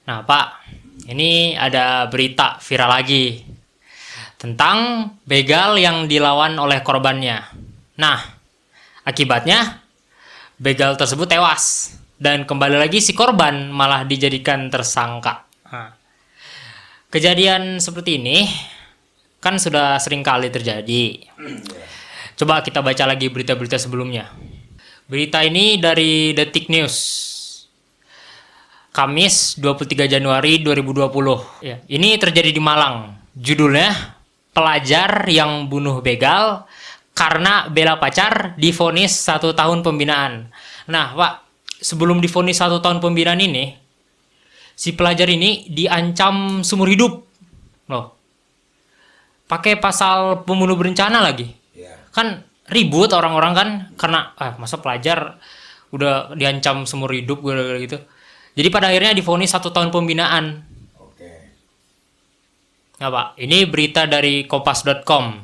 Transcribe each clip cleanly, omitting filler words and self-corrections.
Nah, Pak, ini ada berita viral lagi tentang begal yang dilawan oleh korbannya. Nah, akibatnya begal tersebut tewas dan kembali lagi si korban malah dijadikan tersangka. Nah, kejadian seperti ini kan sudah sering kali terjadi. Coba kita baca lagi berita-berita sebelumnya. Berita ini dari Detik News. Kamis 23 Januari 2020. Ya, ini terjadi di Malang. Judulnya, pelajar yang bunuh begal karena bela pacar divonis 1 tahun pembinaan. Nah, Pak, sebelum divonis 1 tahun pembinaan ini, si pelajar ini diancam seumur hidup. Loh, pakai pasal pembunuh berencana lagi. Ya. Kan ribut orang-orang kan, karena masa pelajar udah diancam seumur hidup gitu. Jadi pada akhirnya divonis 1 tahun pembinaan. Oke. Nah, Pak, ini berita dari kompas.com.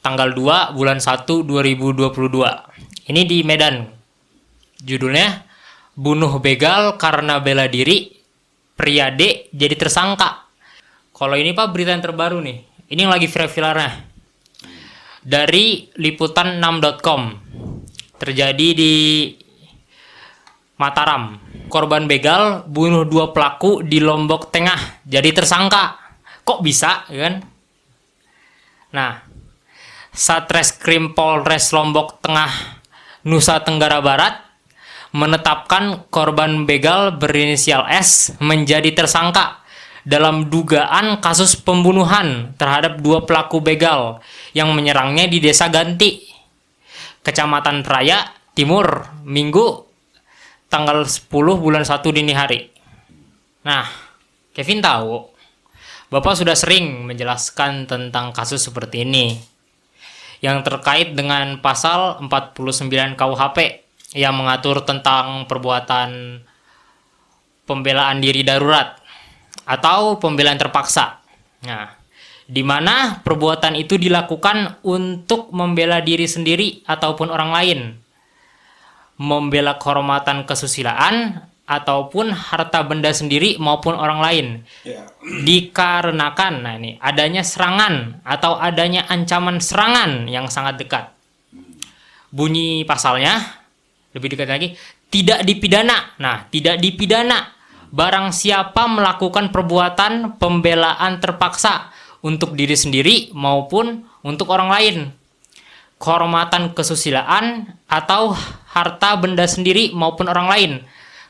Tanggal 2 bulan 1 2022. Ini di Medan. Judulnya, bunuh begal karena bela diri, pria D jadi tersangka. Kalau ini, Pak, berita yang terbaru nih. Ini yang lagi viral-viralnya. Dari liputan6.com. Terjadi di Mataram. Korban begal bunuh 2 pelaku di Lombok Tengah jadi tersangka. Kok bisa, kan? Nah, Satreskrim Polres Lombok Tengah, Nusa Tenggara Barat menetapkan korban begal berinisial S menjadi tersangka dalam dugaan kasus pembunuhan terhadap 2 pelaku begal yang menyerangnya di Desa Ganti, Kecamatan Praya Timur, Minggu tanggal 10 bulan 1 dini hari. Nah, Kevin tahu, Bapak sudah sering menjelaskan tentang kasus seperti ini yang terkait dengan pasal 49 KUHP yang mengatur tentang perbuatan pembelaan diri darurat atau pembelaan terpaksa. Nah, di mana perbuatan itu dilakukan untuk membela diri sendiri ataupun orang lain, membela kehormatan kesusilaan ataupun harta benda sendiri maupun orang lain. Ya. Dikarenakan adanya serangan atau adanya ancaman serangan yang sangat dekat. Bunyi pasalnya lebih dekat lagi, tidak dipidana. Nah, tidak dipidana barang siapa melakukan perbuatan pembelaan terpaksa untuk diri sendiri maupun untuk orang lain, kehormatan kesusilaan atau harta benda sendiri maupun orang lain,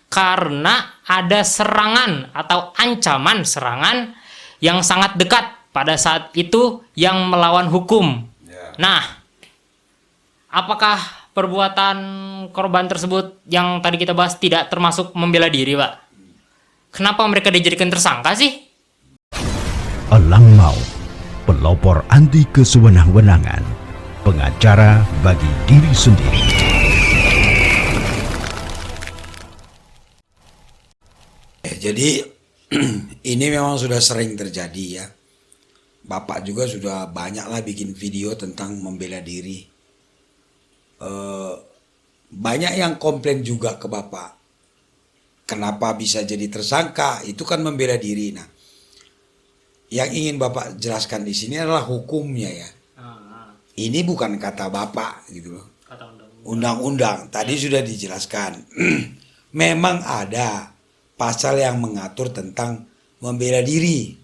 karena ada serangan atau ancaman serangan yang sangat dekat pada saat itu yang melawan hukum. Ya. Nah, apakah perbuatan korban tersebut yang tadi kita bahas tidak termasuk membela diri, Pak? Kenapa mereka dijadikan tersangka sih? Elang Mau, pelopor anti kesewenang-wenangan, pengacara bagi diri sendiri. Jadi ini memang sudah sering terjadi ya. Bapak juga sudah banyaklah bikin video tentang membela diri. Banyak yang komplain juga ke Bapak. Kenapa bisa jadi tersangka? Itu kan membela diri. Nah, yang ingin Bapak jelaskan di sini adalah hukumnya ya. Ini bukan kata Bapak gitu loh. Undang-undang tadi sudah dijelaskan. Memang ada pasal yang mengatur tentang membela diri.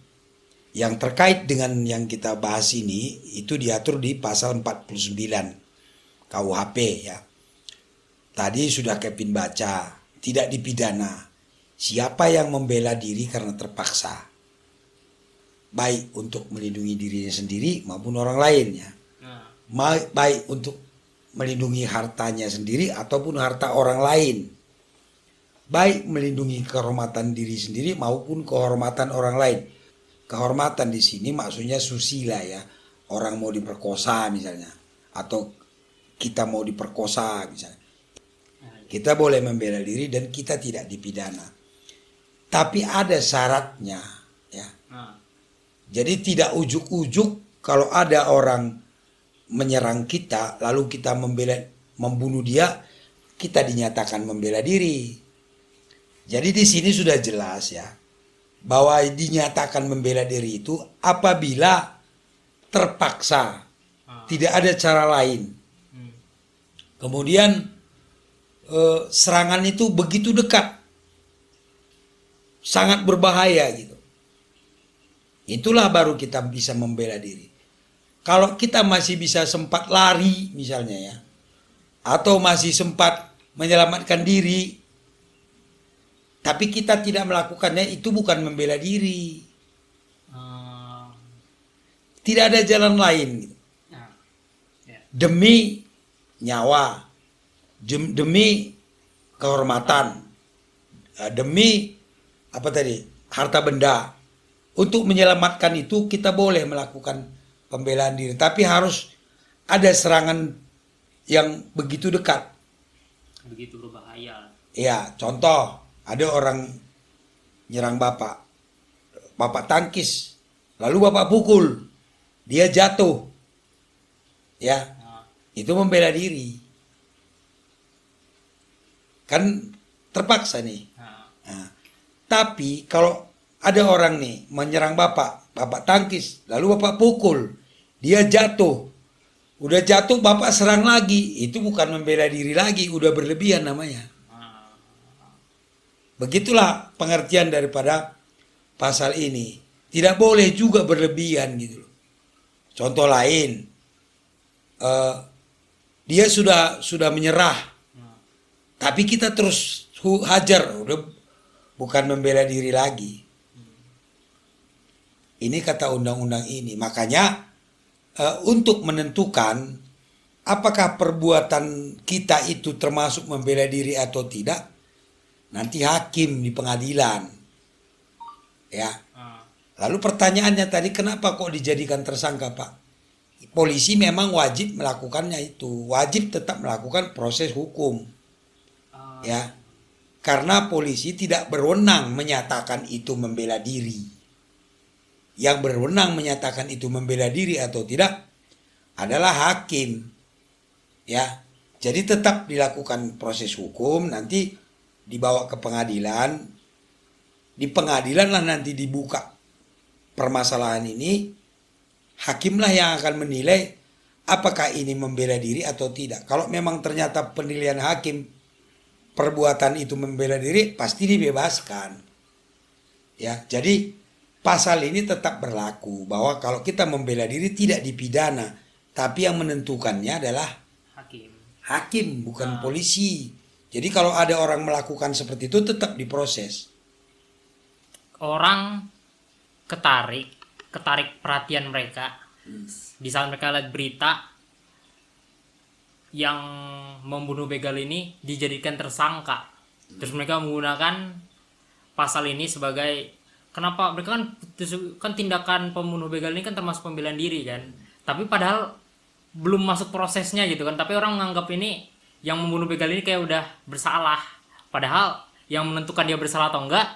Yang terkait dengan yang kita bahas ini itu diatur di pasal 49 KUHP ya. Tadi sudah Kevin baca, tidak dipidana siapa yang membela diri karena terpaksa, baik untuk melindungi dirinya sendiri maupun orang lain ya. Baik untuk melindungi hartanya sendiri ataupun harta orang lain, baik melindungi kehormatan diri sendiri maupun kehormatan orang lain. Kehormatan di sini maksudnya susila ya, orang mau diperkosa misalnya, atau kita mau diperkosa misalnya, kita boleh membela diri dan kita tidak dipidana. Tapi ada syaratnya ya. Jadi tidak ujuk-ujuk kalau ada orang menyerang kita lalu kita membunuh dia, kita dinyatakan membela diri. Jadi di sini sudah jelas ya bahwa dinyatakan membela diri itu apabila terpaksa, tidak ada cara lain. Kemudian serangan itu begitu dekat, sangat berbahaya gitu. Itulah baru kita bisa membela diri. Kalau kita masih bisa sempat lari misalnya ya, atau masih sempat menyelamatkan diri, tapi kita tidak melakukannya, itu bukan membela diri. Tidak ada jalan lain gitu. Demi nyawa, demi kehormatan, demi apa tadi, harta benda, untuk menyelamatkan itu kita boleh melakukan pembelaan diri, tapi harus ada serangan yang begitu dekat, begitu berbahaya. ya. Contoh, ada orang nyerang bapak tangkis, lalu bapak pukul, dia jatuh, ya, itu membela diri, kan terpaksa nih. Nah, tapi kalau ada orang nih menyerang bapak tangkis, lalu bapak pukul, dia jatuh, udah jatuh bapak serang lagi, itu bukan membela diri lagi, udah berlebihan namanya. Begitulah pengertian daripada pasal ini. Tidak boleh juga berlebihan gitu loh. Contoh lain, dia sudah menyerah, tapi kita terus hajar, udah bukan membela diri lagi. Ini kata undang-undang ini. Makanya untuk menentukan apakah perbuatan kita itu termasuk membela diri atau tidak, nanti hakim di pengadilan. Ya. Lalu pertanyaannya tadi, kenapa kok dijadikan tersangka, Pak? Polisi memang wajib melakukannya itu, wajib tetap melakukan proses hukum. Ya. Karena polisi tidak berwenang menyatakan itu membela diri. Yang berwenang menyatakan itu membela diri atau tidak adalah hakim. Ya. Jadi tetap dilakukan proses hukum, nanti dibawa ke pengadilan. Di pengadilan lah nanti dibuka permasalahan ini. Hakimlah yang akan menilai apakah ini membela diri atau tidak. Kalau memang ternyata penilaian hakim perbuatan itu membela diri, pasti dibebaskan. Ya, jadi pasal ini tetap berlaku bahwa kalau kita membela diri tidak dipidana, tapi yang menentukannya adalah hakim, bukan polisi. Jadi kalau ada orang melakukan seperti itu tetap diproses. Orang ketarik perhatian mereka di saat mereka lihat berita yang membunuh begal ini dijadikan tersangka. Terus mereka menggunakan pasal ini sebagai, kenapa mereka kan tindakan pembunuh begal ini kan termasuk pembelaan diri kan, tapi padahal belum masuk prosesnya gitu kan, tapi orang menganggap ini yang membunuh begal ini kayak udah bersalah, padahal yang menentukan dia bersalah atau enggak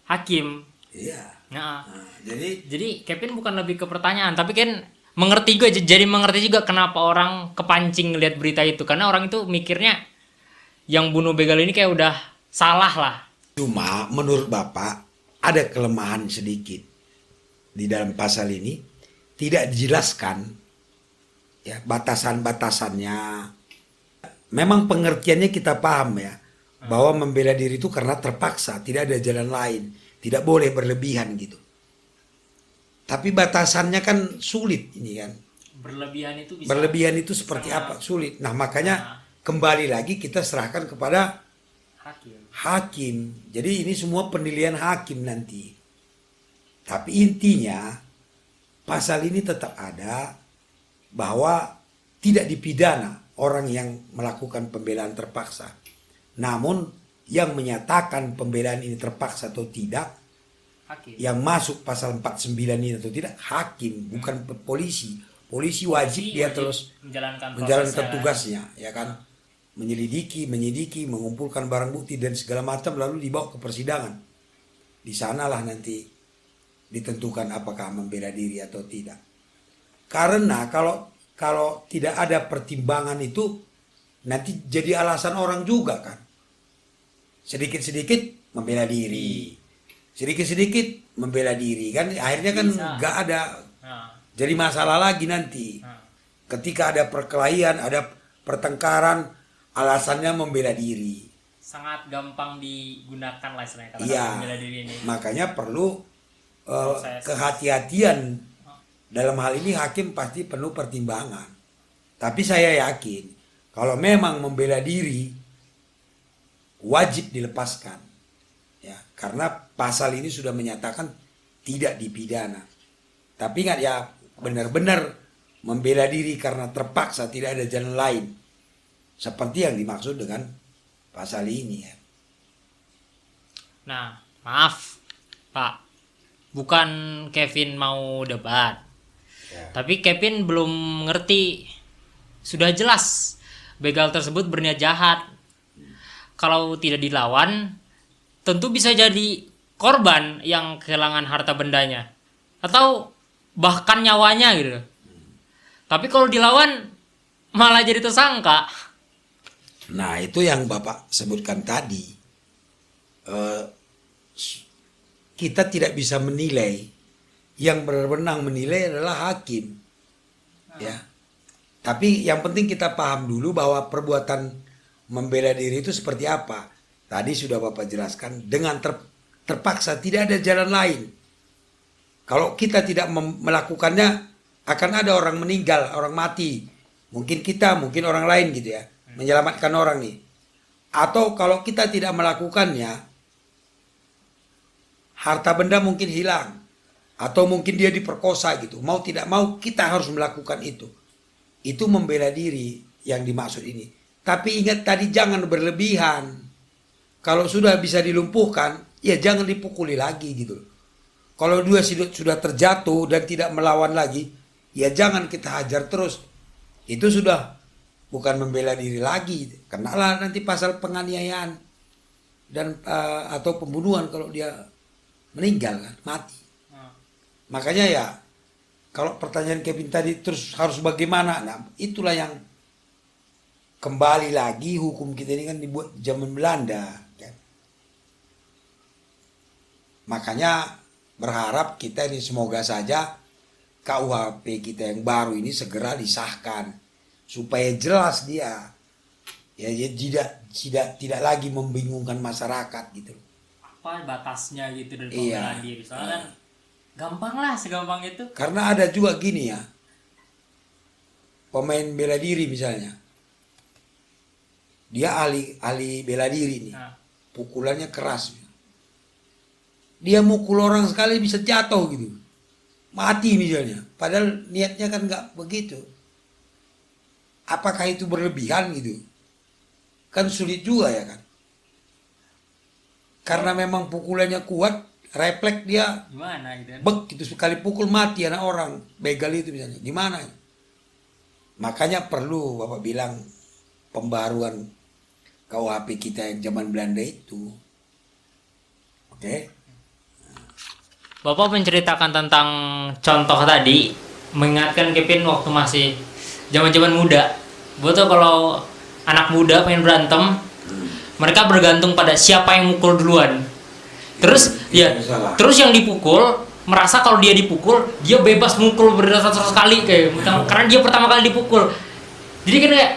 hakim. Iya. Nah, jadi Kevin bukan lebih ke pertanyaan, tapi kan mengerti juga kenapa orang kepancing lihat berita itu, karena orang itu mikirnya yang bunuh begal ini kayak udah salah lah. cuma menurut Bapak ada kelemahan sedikit di dalam pasal ini, tidak dijelaskan ya batasan-batasannya. Memang pengertiannya kita paham ya, bahwa membela diri itu karena terpaksa, tidak ada jalan lain, tidak boleh berlebihan gitu. Tapi batasannya kan sulit ini kan. Berlebihan itu seperti apa? Sulit. Nah makanya kembali lagi kita serahkan kepada hakim. Jadi ini semua penilaian hakim nanti. Tapi intinya pasal ini tetap ada bahwa tidak dipidana orang yang melakukan pembelaan terpaksa. Namun yang menyatakan pembelaan ini terpaksa atau tidak, yang masuk pasal 49 ini atau tidak, hakim, bukan polisi. Polisi wajib dia terus menjalankan tugasnya, ya kan? Menyelidiki, mengumpulkan barang bukti dan segala macam, lalu dibawa ke persidangan. Di sanalah nanti ditentukan apakah membela diri atau tidak. Karena kalau tidak ada pertimbangan itu nanti jadi alasan orang juga kan. Sedikit-sedikit membela diri. Sedikit-sedikit membela diri kan akhirnya kan Bisa. nggak ada Nah, jadi masalah lagi nanti. nah. Ketika ada perkelahian, ada pertengkaran, alasannya membela diri. Sangat gampang digunakan lah istilahnya kata Iya. bela diri ini. Makanya perlu Proses. kehati-hatian. Dalam hal ini hakim pasti penuh pertimbangan. Tapi saya yakin kalau memang membela diri wajib dilepaskan. Ya, karena pasal ini sudah menyatakan tidak dipidana. Tapi ingat ya, benar-benar membela diri karena terpaksa tidak ada jalan lain. Seperti yang dimaksud dengan pasal ini ya. Nah, maaf Pak, bukan Kevin mau debat, tapi Kevin belum ngerti. Sudah jelas begal tersebut berniat jahat. Kalau tidak dilawan, tentu bisa jadi korban yang kehilangan harta bendanya atau bahkan nyawanya gitu. Tapi kalau dilawan malah jadi tersangka. Nah itu yang Bapak sebutkan tadi. Kita tidak bisa menilai. Yang berwenang menilai adalah hakim. Ya. Tapi yang penting kita paham dulu bahwa perbuatan membela diri itu seperti apa. Tadi sudah Bapak jelaskan dengan terpaksa tidak ada jalan lain. Kalau kita tidak melakukannya akan ada orang meninggal, orang mati. Mungkin kita, mungkin orang lain gitu ya. Menyelamatkan orang nih. Atau kalau kita tidak melakukannya, harta benda mungkin hilang. Atau mungkin dia diperkosa gitu. Mau tidak mau kita harus melakukan itu. Itu membela diri yang dimaksud ini. Tapi ingat tadi jangan berlebihan. Kalau sudah bisa dilumpuhkan, ya jangan dipukuli lagi gitu. Kalau dia sudah terjatuh dan tidak melawan lagi, ya jangan kita hajar terus. Itu sudah bukan membela diri lagi. Kenalah nanti pasal penganiayaan dan atau pembunuhan kalau dia meninggal kan, mati. Makanya ya kalau pertanyaan Kevin tadi terus harus bagaimana? Nah, itulah yang kembali lagi hukum kita ini kan dibuat zaman Belanda. Kan? Makanya berharap kita ini semoga saja KUHP kita yang baru ini segera disahkan supaya jelas dia ya tidak lagi membingungkan masyarakat gitu. Apa batasnya gitu dari Iya. pembelaan diri? Soalnya kan gampang lah, segampang itu. Karena ada juga gini ya, pemain bela diri misalnya, dia ahli bela diri nih, Nah, pukulannya keras, dia mukul orang sekali bisa jatuh gitu, mati misalnya, padahal niatnya kan nggak begitu. Apakah itu berlebihan gitu? Kan sulit juga ya kan? Karena memang pukulannya kuat, refleks dia gimana gitu kan? bek gitu sekali pukul mati anak orang begal itu misalnya gimana. Makanya perlu Bapak bilang pembaruan KUHP kita yang zaman Belanda itu. Oke. Bapak menceritakan tentang contoh tadi, mengingatkan Kevin waktu masih zaman-zaman muda. Betul, kalau anak muda pengen berantem, mereka bergantung pada siapa yang mukul duluan. Terus Itu ya, salah. terus yang dipukul merasa kalau dia dipukul dia bebas mukul berdasar sekali kayak karena dia pertama kali dipukul. Jadi kan kayak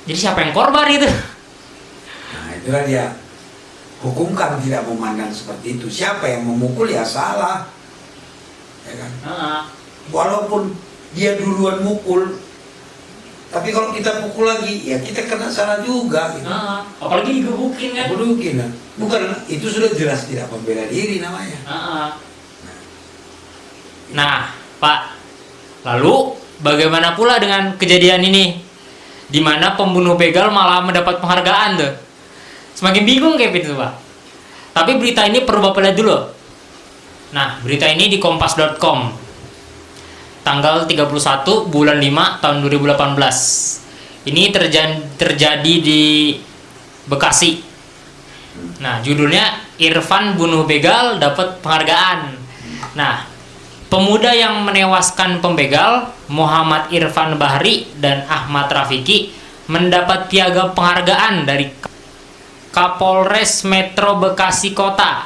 jadi siapa yang korban gitu? Nah itulah dia. Hukum kan tidak memandang seperti itu. Siapa yang memukul ya salah. Ya kan? Walaupun dia duluan mukul, tapi kalau kita pukul lagi, ya kita kena salah juga. Gitu. Apalagi digebukin kan? Bukan, bukan itu sudah jelas tidak membela diri namanya. Nah, Pak, lalu bagaimana pula dengan kejadian ini, di mana pembunuh begal malah mendapat penghargaan tuh? Semakin bingung Kevin tuh, Pak. Tapi berita ini perlu Bapak lihat dulu. Nah, berita ini di kompas.com. Tanggal 31 bulan 5 tahun 2018. Ini terjadi di Bekasi. Nah, judulnya Irfan bunuh begal dapat penghargaan. Nah, pemuda yang menewaskan pembegal Muhammad Irfan Bahri dan Ahmad Rafiki mendapat piagam penghargaan dari Kapolres Metro Bekasi Kota,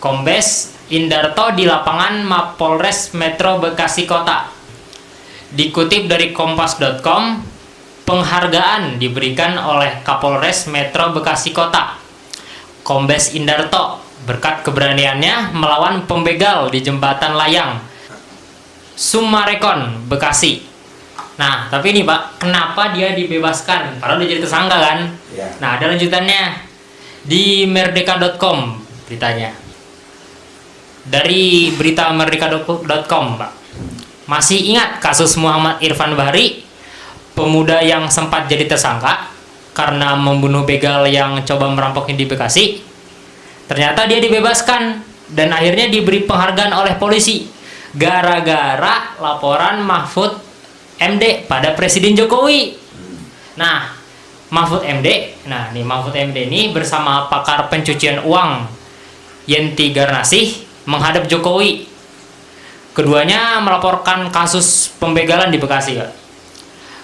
Kombes Indarto di lapangan Mapolres Metro Bekasi Kota. Dikutip dari kompas.com, penghargaan diberikan oleh Kapolres Metro Bekasi Kota, Kombes Indarto, berkat keberaniannya melawan pembegal di Jembatan Layang, Sumarekon, Bekasi. Nah, tapi ini Pak, kenapa dia dibebaskan? Padahal dia jadi tersangka kan? Ya. Nah, ada lanjutannya di merdeka.com beritanya. Dari berita merdeka.com, Pak. Masih ingat kasus Muhammad Irfan Bahri, pemuda yang sempat jadi tersangka karena membunuh begal yang coba merampoknya di Bekasi? Ternyata dia dibebaskan dan akhirnya diberi penghargaan oleh polisi gara-gara laporan Mahfud MD pada Presiden Jokowi. Nah, Mahfud MD ini bersama pakar pencucian uang Yenti Garnasih menghadap Jokowi. Keduanya melaporkan kasus pembegalan di Bekasi, Kak.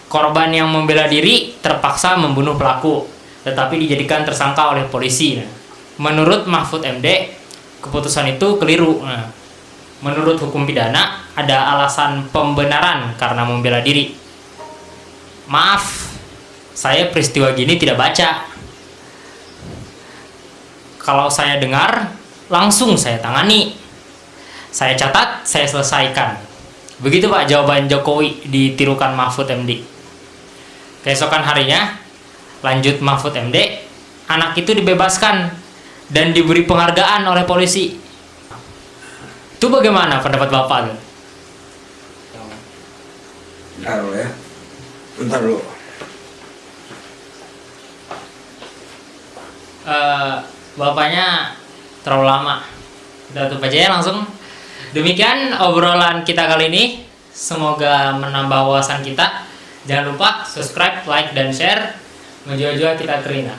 Korban yang membela diri terpaksa membunuh pelaku, tetapi dijadikan tersangka oleh polisi. Nah, menurut Mahfud MD, keputusan itu keliru. Nah, menurut hukum pidana, ada alasan pembenaran karena membela diri. Maaf, saya peristiwa gini tidak baca. Kalau saya dengar, langsung saya tangani. Saya catat, saya selesaikan. Begitu Pak jawaban Jokowi ditirukan Mahfud MD. Keesokan harinya, lanjut Mahfud MD, anak itu dibebaskan dan diberi penghargaan oleh polisi. Itu bagaimana pendapat Bapak? Bentar dulu ya. Bentar dulu. Bapaknya terlalu lama. Kita tutup aja ya langsung. Demikian obrolan kita kali ini. Semoga menambah wawasan kita. Jangan lupa subscribe, like, dan share. Menjual-jual kita terina.